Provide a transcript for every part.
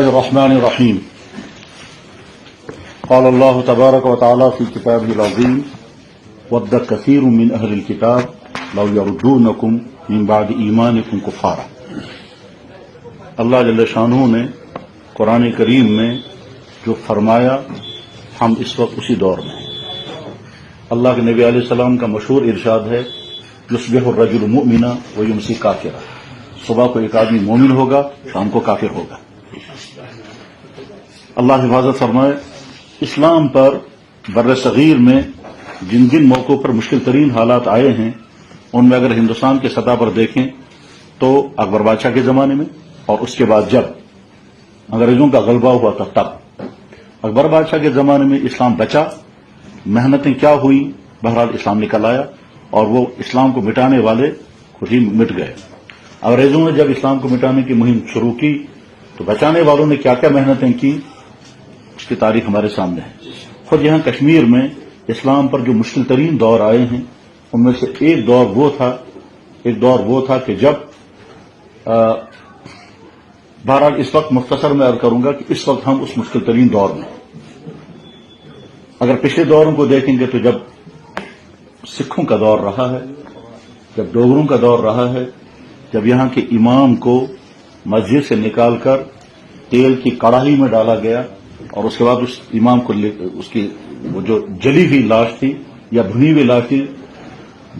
الرحمن الرحيم. قال الله تبارك وتعالى في كتابه العظيم: ود كثير من أهل الكتاب لو يردونكم من بعد إيمانكم كفارا. اللہ جل شانہ نے قرآن کریم میں جو فرمایا ہم اس وقت اسی دور میں ہیں. اللہ کے نبی علیہ السلام کا مشہور ارشاد ہے: یصبح الرجل مؤمنا ویمسی کافرا. صبح کو ایک آدمی مومن ہوگا، شام کو کافر ہوگا. اللہ حفاظت فرمائے. اسلام پر بر صغیر میں جن جن موقعوں پر مشکل ترین حالات آئے ہیں ان میں اگر ہندوستان کے سطح پر دیکھیں تو اکبر بادشاہ کے زمانے میں، اور اس کے بعد جب انگریزوں کا غلبہ ہوا تب اکبر بادشاہ کے زمانے میں اسلام بچا. محنتیں کیا ہوئی، بہرحال اسلام نکل آیا اور وہ اسلام کو مٹانے والے خود ہی مٹ گئے. انگریزوں نے جب اسلام کو مٹانے کی مہم شروع کی تو بچانے والوں نے کیا کیا محنتیں کی اس کی تاریخ ہمارے سامنے ہے. خود یہاں کشمیر میں اسلام پر جو مشکل ترین دور آئے ہیں ان میں سے ایک دور وہ تھا کہ جب بہرحال اس وقت مختصر میں عرض کروں گا کہ اس وقت ہم اس مشکل ترین دور میں. اگر پچھلے دوروں کو دیکھیں گے تو جب سکھوں کا دور رہا ہے، جب ڈوگروں کا دور رہا ہے، جب یہاں کے امام کو مسجد سے نکال کر تیل کی کڑاہی میں ڈالا گیا اور اس کے بعد اس امام کو اس کی وہ جو جلی ہوئی لاش تھی یا بھنی ہوئی لاش تھی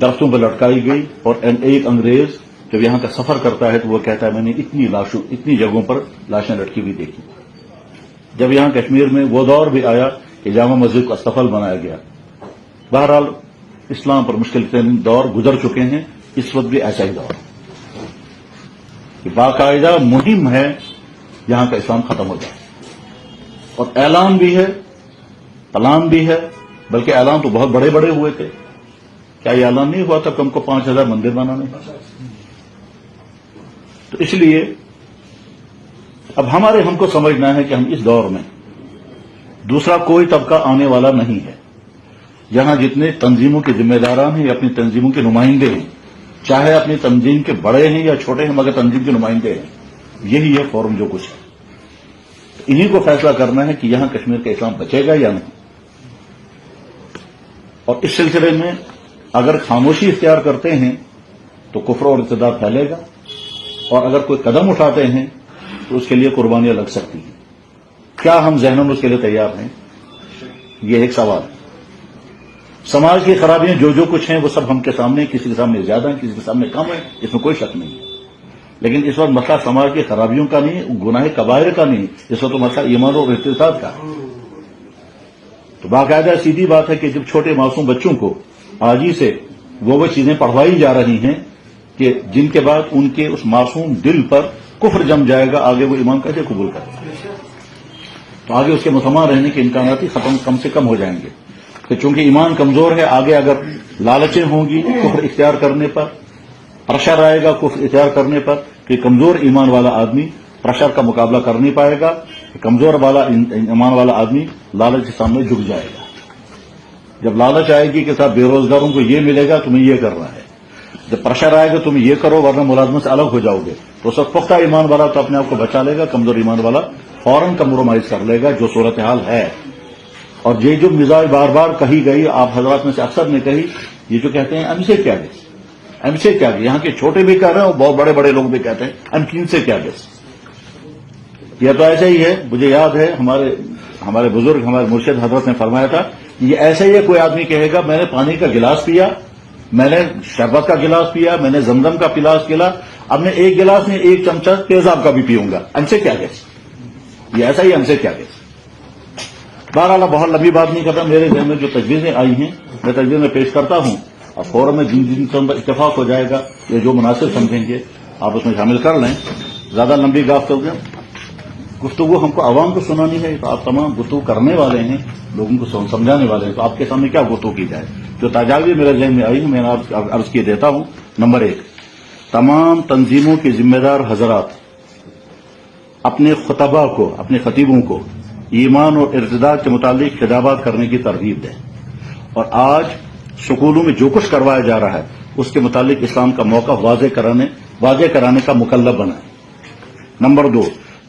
درختوں پہ لٹکائی گئی. اور ایک انگریز جب یہاں کا سفر کرتا ہے تو وہ کہتا ہے میں نے اتنی جگہوں پر لاشیں لٹکی ہوئی دیکھی. جب یہاں کشمیر میں وہ دور بھی آیا کہ جامع مسجد کو استقبال بنایا گیا. بہرحال اسلام پر مشکل ترین دور گزر چکے ہیں. اس وقت بھی ایسا ہی دور کہ باقاعدہ مہم ہے یہاں کا اسلام ختم ہو جائے، اور اعلان بھی ہے، پلان بھی ہے. بلکہ اعلان تو بہت بڑے بڑے ہوئے تھے. کیا یہ اعلان نہیں ہوا تھا کہ ہم کو 5000 مندر بنانے؟ تو اس لیے اب ہم کو سمجھنا ہے کہ ہم اس دور میں دوسرا کوئی طبقہ آنے والا نہیں ہے. یہاں جتنے تنظیموں کے ذمہ داران ہیں یا اپنی تنظیموں کے نمائندے ہیں، چاہے اپنی تنظیم کے بڑے ہیں یا چھوٹے ہیں مگر تنظیم کے نمائندے ہیں، یہی ہے فورم جو کچھ ہے. انہی کو فیصلہ کرنا ہے کہ یہاں کشمیر کا اسلام بچے گا یا نہیں. اور اس سلسلے میں اگر خاموشی اختیار کرتے ہیں تو کفر اور ارتداد پھیلے گا، اور اگر کوئی قدم اٹھاتے ہیں تو اس کے لیے قربانیاں لگ سکتی ہیں. کیا ہم ذہناً اس کے لیے تیار ہیں؟ یہ ایک سوال ہے. سماج کی خرابیاں جو کچھ ہیں وہ سب ہم کے سامنے، کسی کے سامنے زیادہ ہیں، کسی کے سامنے کم ہے، اس میں کوئی شک نہیں ہے. لیکن اس وقت مسئلہ سماج کی خرابیوں کا نہیں، گناہ کبائر کا نہیں، اس وقت تو مسئلہ ایمان اور احتساب کا. تو باقاعدہ سیدھی بات ہے کہ جب چھوٹے معصوم بچوں کو آج ہی سے وہ چیزیں پڑھوائی جا رہی ہیں کہ جن کے بعد ان کے اس معصوم دل پر کفر جم جائے گا، آگے وہ ایمان کیسے قبول کرے؟ تو آگے اس کے مسلمان رہنے کے امکانات ہی کم سے کم ہو جائیں گے. کہ چونکہ ایمان کمزور ہے، آگے اگر لالچیں ہوں گی کفر اختیار کرنے پر، پریشر آئے گا کفر اختیار کرنے پر، کہ کمزور ایمان والا آدمی پریشر کا مقابلہ کر نہیں پائے گا. کمزور ایمان والا آدمی لالچ کے سامنے جھک جائے گا. جب لالچ آئے گی کہ صاحب بے روزگاروں کو یہ ملے گا، تمہیں یہ کرنا ہے. جب پریشر آئے گا تم یہ کرو ورنہ ملازمت سے الگ ہو جاؤ گے، تو سب پختہ ایمان والا تو اپنے آپ کو بچا لے گا. کمزور ایمان والا فوراً کمپرومائز کر لے گا، جو صورتحال ہے. اور یہ جو مزاج بار بار کہی گئی، آپ حضرات میں سے اکثر نے کہی، یہ جو کہتے ہیں ایم سے کیا گے، ایم سے کیا گے، یہاں کے چھوٹے بھی کہہ رہے ہیں اور بہت بڑے بڑے لوگ بھی کہتے ہیں ایم کین سے کیا گے. یہ تو ایسا ہی ہے. مجھے یاد ہے ہمارے بزرگ، ہمارے مرشد حضرت نے فرمایا تھا، یہ ایسا ہی ہے کوئی آدمی کہے گا میں نے پانی کا گلاس پیا، میں نے شربت کا گلاس پیا، میں نے زمزم کا گلاس پیا، اب میں ایک گلاس میں ایک چمچہ تیزاب کا بھی پیوں گا، ایم سے کیا گے. یہ ایسا ہی ایم سے کیا گے. بہرحال بہت لمبی بات نہیں کرتا. میرے ذہن میں جو تجویزیں آئی ہیں میں تجویز میں پیش کرتا ہوں، اور فورم میں جن پر اتفاق ہو جائے گا یا جو مناسب سمجھیں گے آپ اس میں شامل کر لیں. زیادہ لمبی گفتگو ہم کو عوام کو سنانی ہے، تو آپ تمام گفتگو کرنے والے ہیں، لوگوں کو سمجھانے والے ہیں، تو آپ کے سامنے کیا گفتگو کی جائے. جو تجاویز میرے ذہن میں آئی ہیں میں عرض کیے دیتا ہوں. نمبر 1، تمام تنظیموں کے ذمہ دار حضرات اپنے خطبہ کو، اپنے خطیبوں کو ایمان اور ارتداد کے متعلق خطابات کرنے کی ترغیب دیں. اور آج سکولوں میں جو کچھ کروایا جا رہا ہے اس کے متعلق اسلام کا موقع واضح کرانے کا مکلف بنائیں. نمبر 2،